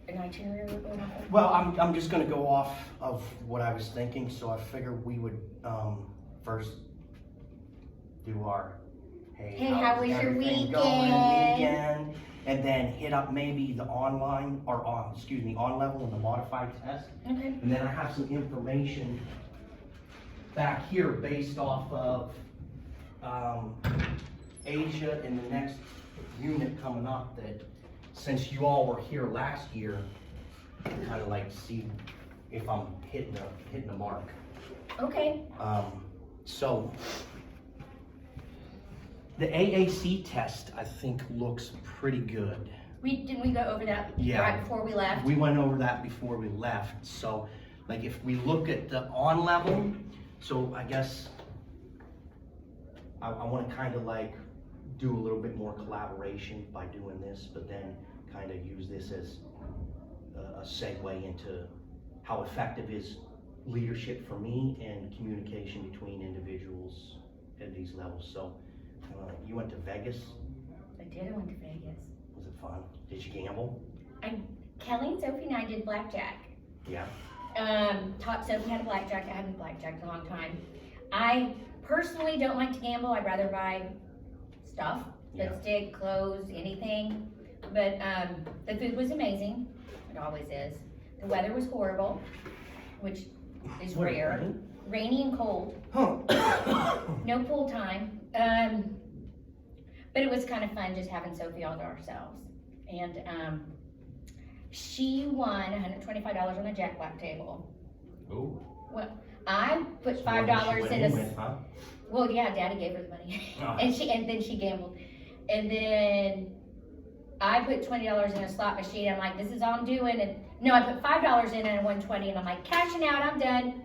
An itinerary we're going off of? Well, I'm just gonna go off of what I was thinking, so I figured we would, first do our, hey, Hey, how how's was your everything going weekend? And then hit up maybe the online, or on level and the modified test. Okay. And then I have some information back here based off of, Asia in the next unit coming up that, since you all were here last year, kind of like to see if I'm hitting the mark. Okay. So the AAC test, I think, looks pretty good. Didn't we go over that Yeah. right before we left? We went over that before we left. So, like, if we look at the on level, so I guess I want to kind of like do a little bit more collaboration by doing this, but then kind of use this as a segue into how effective is leadership for me and communication between individuals at these levels. So, you went to Vegas. I did. I went to Vegas. Was it fun? Did you gamble? Kelly and Sophie and I did blackjack. Yeah. Taught Sophie how to blackjack. I haven't blackjacked in a long time. I personally don't like to gamble. I'd rather buy stuff, Yeah. lipstick, clothes, anything. But the food was amazing. It always is. The weather was horrible, which is What, rare. rain? Rainy and cold. Huh. No pool time. But it was kind of fun just having Sophie all to ourselves. And she won $125 on the jackpot table. Ooh. Well, I put So $5 what did in she a. win with, huh? Well, yeah, Daddy gave her the money, Oh. and then she gambled, and then I put $20 in a slot machine. I'm like, this is all I'm doing, and no, I put $5 in and I won 20, and I'm like, cashing out, I'm done.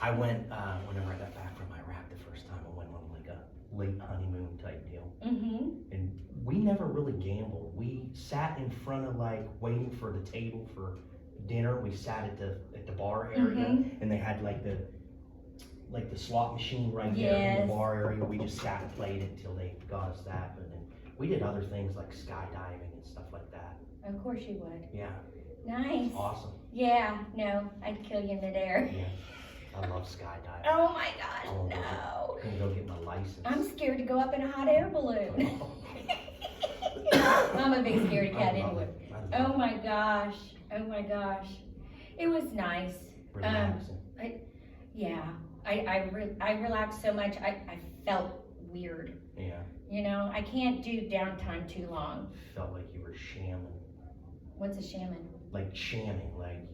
I went, whenever I got back from Iraq the first time, I went on like a late honeymoon type deal. Mm-hmm. And we never really gambled. We sat in front of like waiting for the table for dinner. We sat at the bar area, Mhm. and they had like the slot machine right there in Yes. the bar area. We just sat and played it until they got us that. But then we did other things like skydiving and stuff like that. Of course you would. Yeah, Nice. awesome. Yeah, no, I'd kill you in midair. Yeah, I love skydiving. Oh my gosh, Oh, no. I'm gonna go get my license. I'm scared to go up in a hot air balloon. I'm a big scaredy cat I love anyway. it. I love Oh my gosh, oh my gosh. It was nice. Relaxing. Yeah, I relaxed so much, I felt weird. Yeah, You know, I can't do downtime too long. felt like you were shamming. What's a shaman? Like shamming, like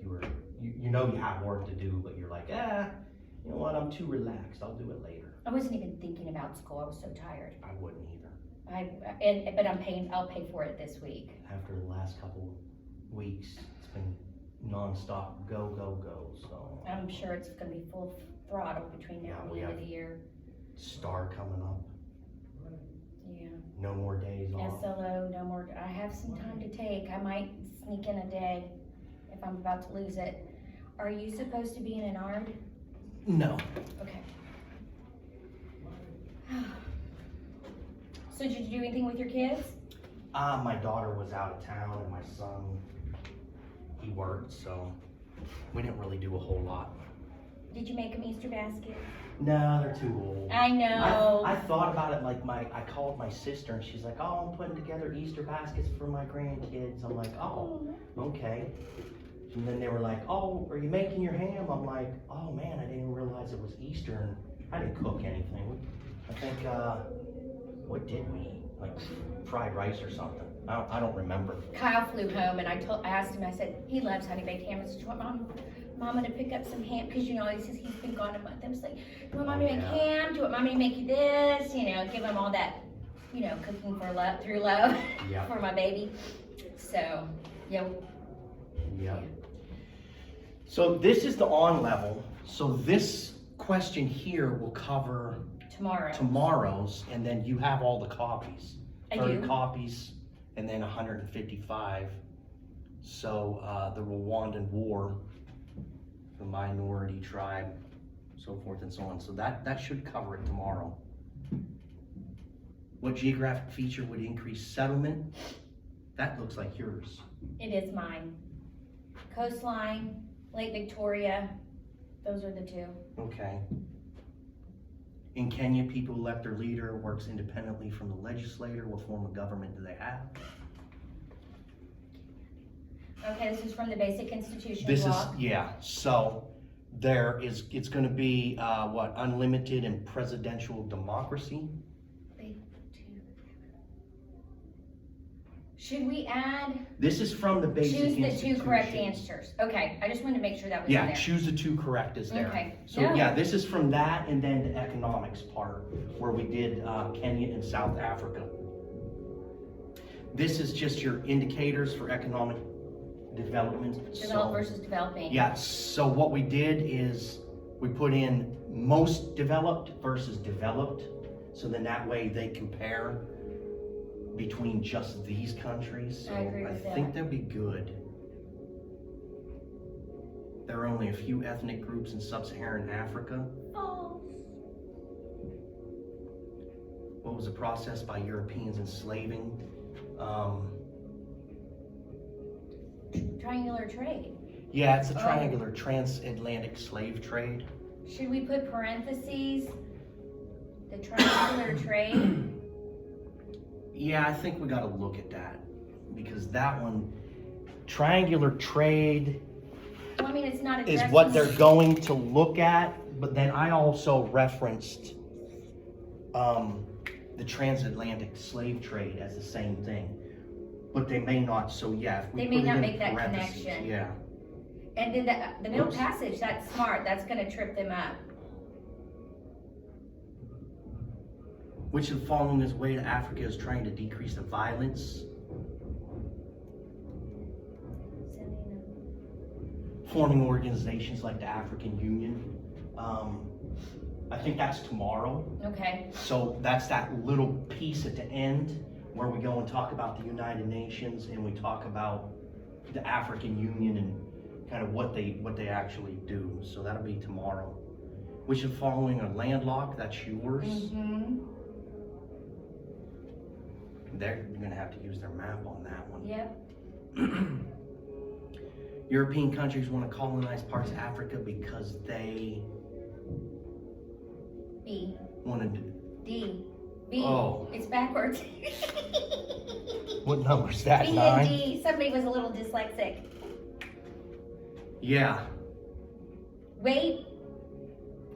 you know you have work to do, but you're like, you know what, I'm too relaxed, I'll do it later. I wasn't even thinking about school, I was so tired. I wouldn't either. But I'll pay for it this week. After the last couple weeks, it's been nonstop go, go, go, so. I'm sure it's gonna be full throttle between now Yeah, and we the end of have- the year. Star coming up, Yeah. no more days off. SLO, no more, I have some time to take. I might sneak in a day if I'm about to lose it. Are you supposed to be in an ARD? No. Okay. So did you do anything with your kids? My daughter was out of town and my son, he worked, so we didn't really do a whole lot. Did you make them Easter basket? No, they're too old. I know. I thought about it, like I called my sister and she's like, oh, I'm putting together Easter baskets for my grandkids. I'm like, oh, okay. And then they were like, oh, are you making your ham? I'm like, oh man, I didn't realize it was Easter and I didn't cook anything. I think, what did we eat? Like fried rice or something. I don't remember. Kyle flew home and I asked him, I said, he loves honey baked ham. I said, do you want Mama to pick up some ham? Because, you know, he says he's been gone a month. I was like, do you want Mommy to make ham? Do you want Mommy to make you this? You know, give him all that, you know, cooking for love, through love Yeah. for my baby. So, yeah. Yeah. So this is the on level. So this question here will cover tomorrow's, and then you have all the copies. I 30 do. copies, and then 155. So the Rwandan War, the minority tribe, so forth and so on. So that should cover it tomorrow. What geographic feature would increase settlement? That looks like yours. It is mine. Coastline, Lake Victoria, those are the two. Okay. In Kenya, people elect their leader, works independently from the legislator. What form of government do they have? Okay, this is from the Basic Institution This is, Law. yeah, so it's gonna be, unlimited and presidential democracy? Should we add, This is from the Basic choose Institution. the two correct answers? Okay, I just wanted to make sure that was in Yeah, there. choose the two correct is there. Okay. So, No. yeah, this is from that and then the economics part, where we did, Kenya and South Africa. This is just your indicators for economic development. Develop versus developing. Yeah, so what we did is we put in most developed versus developed, so then that way they compare between just these countries. So I agree with I think that'd be good. There are only a few ethnic groups in sub-Saharan Africa. False. What was the process by Europeans enslaving? Triangular trade. Yeah, it's a Oh. triangular transatlantic slave trade. Should we put parentheses? The triangular trade? Yeah, I think we gotta look at that, because that one, triangular trade Well, I mean, it's not is addressing. what they're going to look at, but then I also referenced, the transatlantic slave trade as the same thing. But they may not, so yeah. If we They may put it not in make that parentheses, connection. Yeah. And then the middle Oops. passage, that's smart, that's gonna trip them up. Which of the following is way to Africa is trying to decrease the violence? Forming organizations like the African Union. I think that's tomorrow. Okay, So that's that little piece at the end where we go and talk about the United Nations and we talk about the African Union and kind of what they actually do. So that'll be tomorrow. Which of the following are landlocked? That's yours. mm-hmm, You're gonna have to use their map on that one. yep, European countries want to colonize parts of Africa because they B, wanted to. D, B, Oh. it's backwards. What number's that? B and 9? D, somebody was a little dyslexic. Yeah. Wait,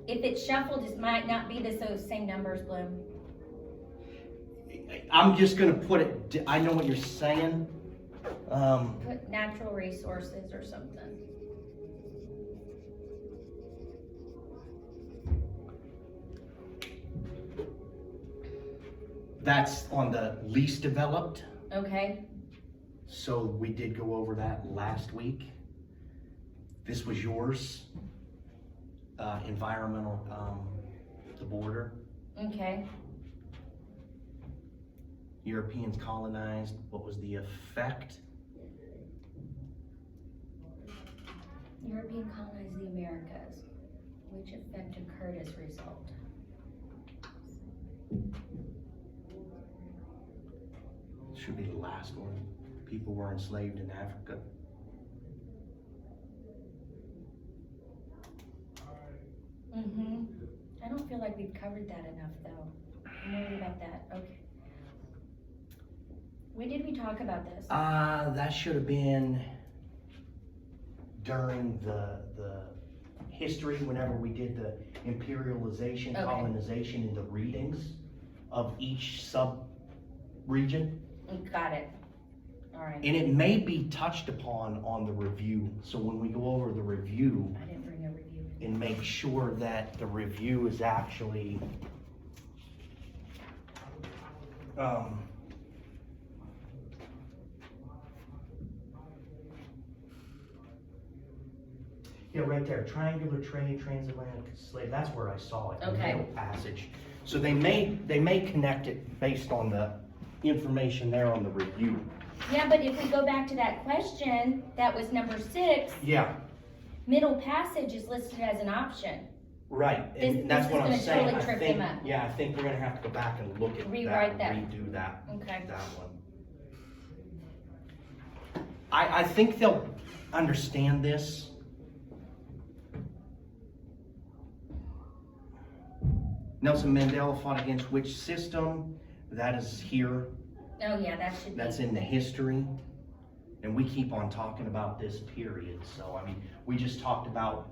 if it's shuffled, it might not be those same numbers, Bloom. I'm just gonna put it. I know what you're saying. Put natural resources or something. That's on the least developed. Okay, So we did go over that last week. This was yours. Environmental, the border. okay. Europeans colonized. What was the effect? European colonized the Americas. Which effect occurred as a result? Should be the last one. People were enslaved in Africa. Mm-hmm. I don't feel like we've covered that enough, though. I'm worried about that. Okay. When did we talk about this? That should have been during the history, whenever we did the imperialization, Okay. colonization, and the readings of each sub-region. Got it. All right. And it may be touched upon on the review. So when we go over the review I didn't bring a review. and make sure that the review is actually, yeah, right there, triangular trade, transatlantic slave, that's where I saw it, in the Okay. middle passage. So they may connect it based on the information there on the review. Yeah, but if we go back to that question, that was number 6, Yeah, middle passage is listed as an option. right, This- and that's this what is I'm gonna saying, totally I trip think, them up. yeah, I think we're gonna have to go back and look at that, Rewrite that. redo that, Okay. that one. I think they'll understand this. Nelson Mandela fought against which system? That is here. Oh, yeah, that should be. That's in the history. And we keep on talking about this period. So, I mean, we just talked about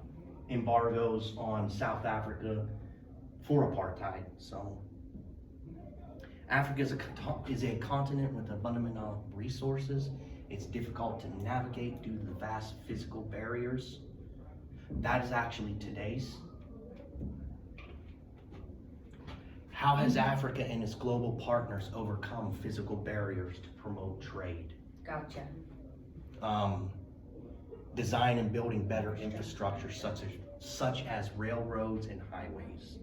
embargoes on South Africa for apartheid. So, Africa is a continent with abundant resources. It's difficult to navigate due to the vast physical barriers. That is actually today's. How has Africa and its global partners overcome physical barriers to promote trade? Gotcha. Design and building better infrastructure such as railroads and highways.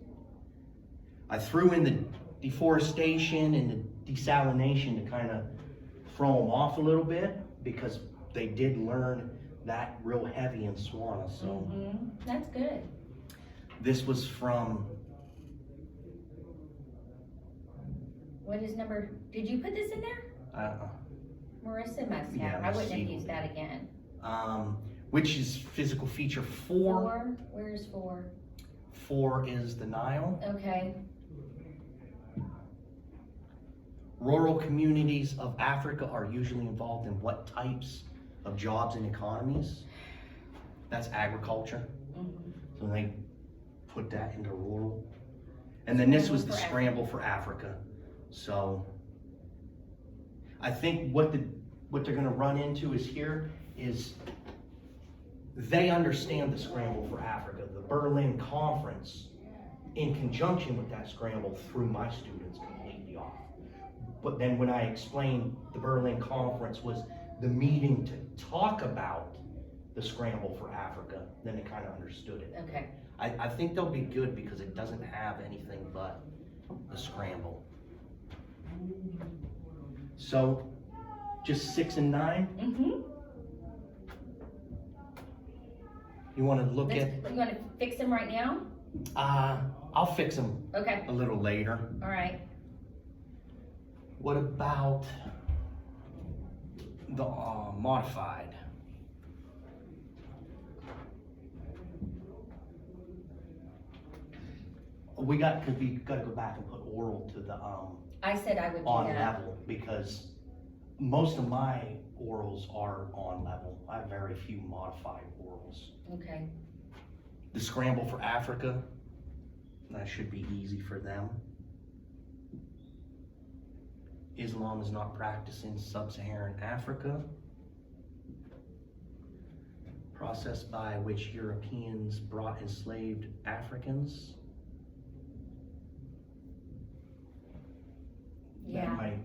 I threw in the deforestation and the desalination to kind of throw them off a little bit because they did learn that real heavy in SWANA. So That's good. this was from, What is number, did you put this in there? Marissa must have. Yeah, I wouldn't have Marissa. used that again. which is physical feature 4. 4, where's 4? 4 is the Nile. Okay, Rural communities of Africa are usually involved in what types of jobs and economies? That's agriculture. So they put that into rural. And then this was the scramble for Africa. So I think what they're gonna run into is here is they understand the scramble for Africa. The Berlin Conference, in conjunction with that scramble, threw my students completely off. But then when I explained the Berlin Conference was the meeting to talk about the scramble for Africa, then they kind of understood it. okay. I think they'll be good because it doesn't have anything but the scramble. So, just 6 and 9? You want to look at? You want to fix them right now? I'll fix them Okay, a little later. all right. What about the modified? Cause we gotta go back and put oral to the I said I would do on that. level because most of my orals are on level. I have very few modified orals. Okay, The scramble for Africa, that should be easy for them. Islam is not practiced in sub-Saharan Africa. Process by which Europeans brought enslaved Africans. yeah. That might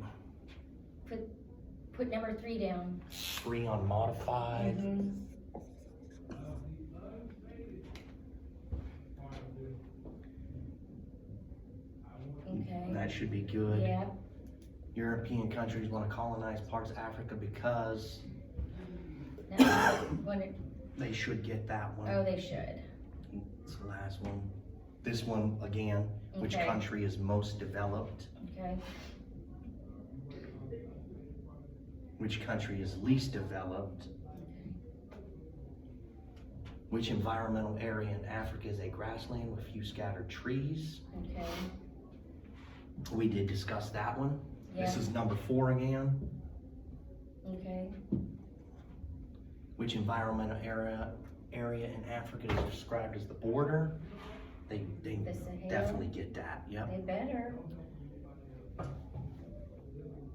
Put number 3 down. 3 on modified. Okay, That should be good. yeah, European countries want to colonize parts of Africa because no, want it- they should get that one. oh, they should. It's the last one. This one, again, which Okay. country is most developed? Okay, Which country is least developed? Which environmental area in Africa is a grassland with few scattered trees? okay, We did discuss that one. This yeah, is number 4 again. okay, Which environmental area in Africa is described as the border? They The Sahara. definitely get that, yep. they better.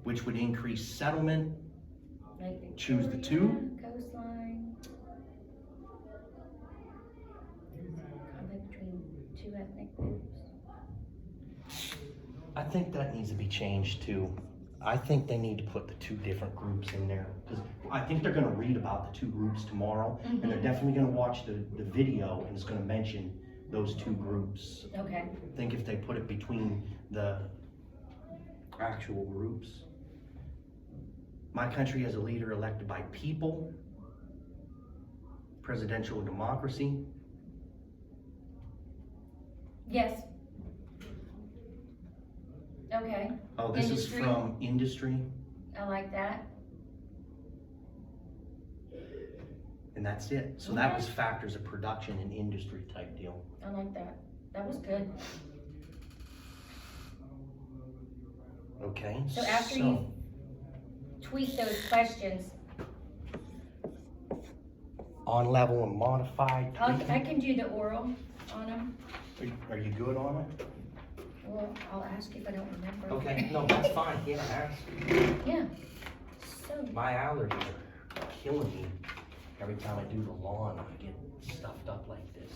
Which would increase settlement? Lake Choose the Victoria, 2. Coastline. Conflict between 2 ethnic groups. I think that needs to be changed too. I think they need to put the 2 different groups in there, because I think they're gonna read about the 2 groups tomorrow, and they're definitely gonna watch the video, and it's gonna mention those 2 groups. Okay, I think if they put it between the actual groups. My country has a leader elected by people. Presidential democracy. yes. Okay, Oh, this Industry. is from industry. I like that. and that's it. So that was factors of production and industry type deal. I like that. That was good. Okay. So after you tweak those questions, on level and modified. I can do the oral on them. Are you good on it? Well, I'll ask you if I don't remember. Okay, no, that's fine, yeah, ask. Yeah. So, My allergies are killing me. Every time I do the lawn, I get stuffed up like this.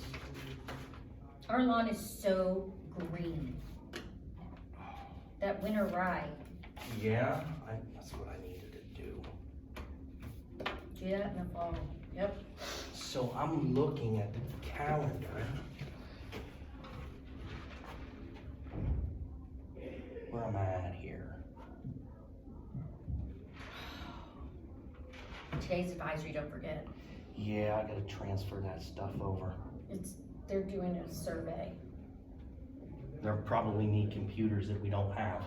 our lawn is so green. That winter rye, Yeah, that's what I needed to do. do that in the fall. Yep. So I'm looking at the calendar. Where am I at here? Today's advisory, don't forget. Yeah, I gotta transfer that stuff over. They're doing a survey. They'll probably need computers that we don't have.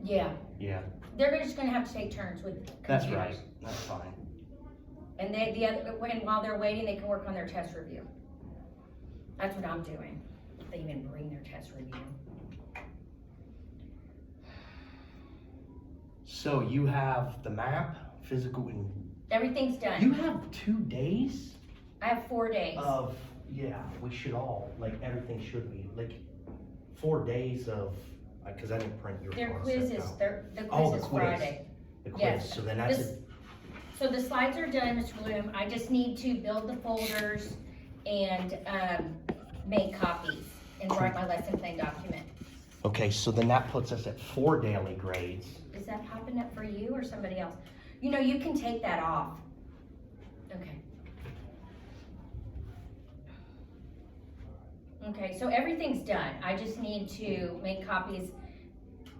Yeah, Yeah, they're just gonna have to take turns with computers. that's right, that's fine. And while they're waiting, they can work on their test review. That's what I'm doing. If they even bring their test review. So you have the map, physical, and Everything's done. you have 2 days I have 4 days. of, yeah, we should all, like, everything should be, like, 4 days of, cause I didn't print your Their concept quiz is, out. the Oh, quiz the is quiz. Friday. The quiz, Yes. so then that's This- it. So the slides are done, Mr. Bloom. I just need to build the folders and, make copies and write my lesson plan document. Okay, so then that puts us at 4 daily grades. Is that popping up for you or somebody else? You know, you can take that off. Okay. Okay, so everything's done. I just need to make copies,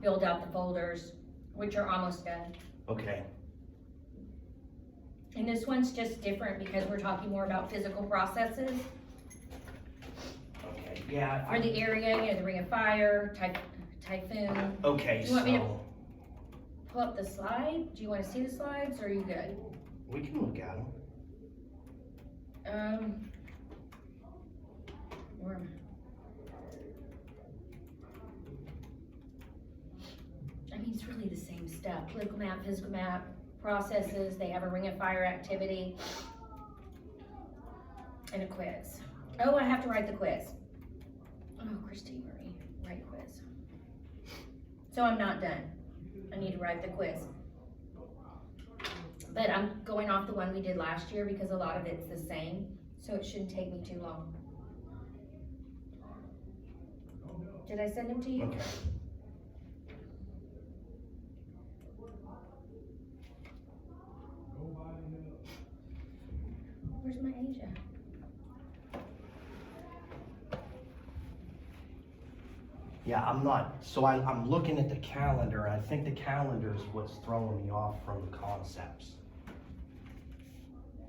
build out the folders, which are almost done. Okay, And this one's just different because we're talking more about physical processes okay, yeah. for the area, you know, the Ring of Fire, typhoon. Okay, Do you want me to- so, Pull up the slide. Do you wanna see the slides or are you good? we can look at them. Where am I mean, it's really the same stuff. Political map, physical map, processes, they have a Ring of Fire activity, and a quiz. Oh, I have to write the quiz. Oh, Christine Marie, write quiz. So I'm not done. I need to write the quiz. But I'm going off the one we did last year because a lot of it's the same, so it shouldn't take me too long. Did I send them to you? Okay. Where's my Asia? Yeah, I'm looking at the calendar, and I think the calendar is what's throwing me off from the concepts.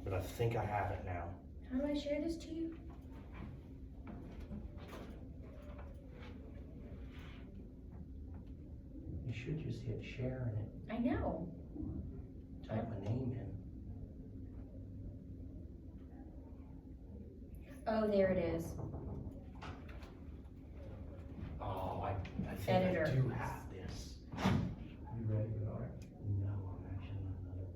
But I think I have it now. How do I share this to you? You should just hit share and it I know. type my name in. Oh, there it is. Oh, I think Editor. I do have this. You ready to go? No, I'm actually in another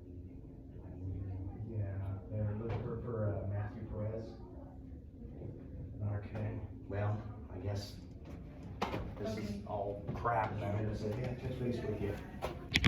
meeting. Yeah, they're looking for Matthew Perez. Okay, well, I guess this is Okay. all crap I'm now. gonna say, yeah, touch base with you.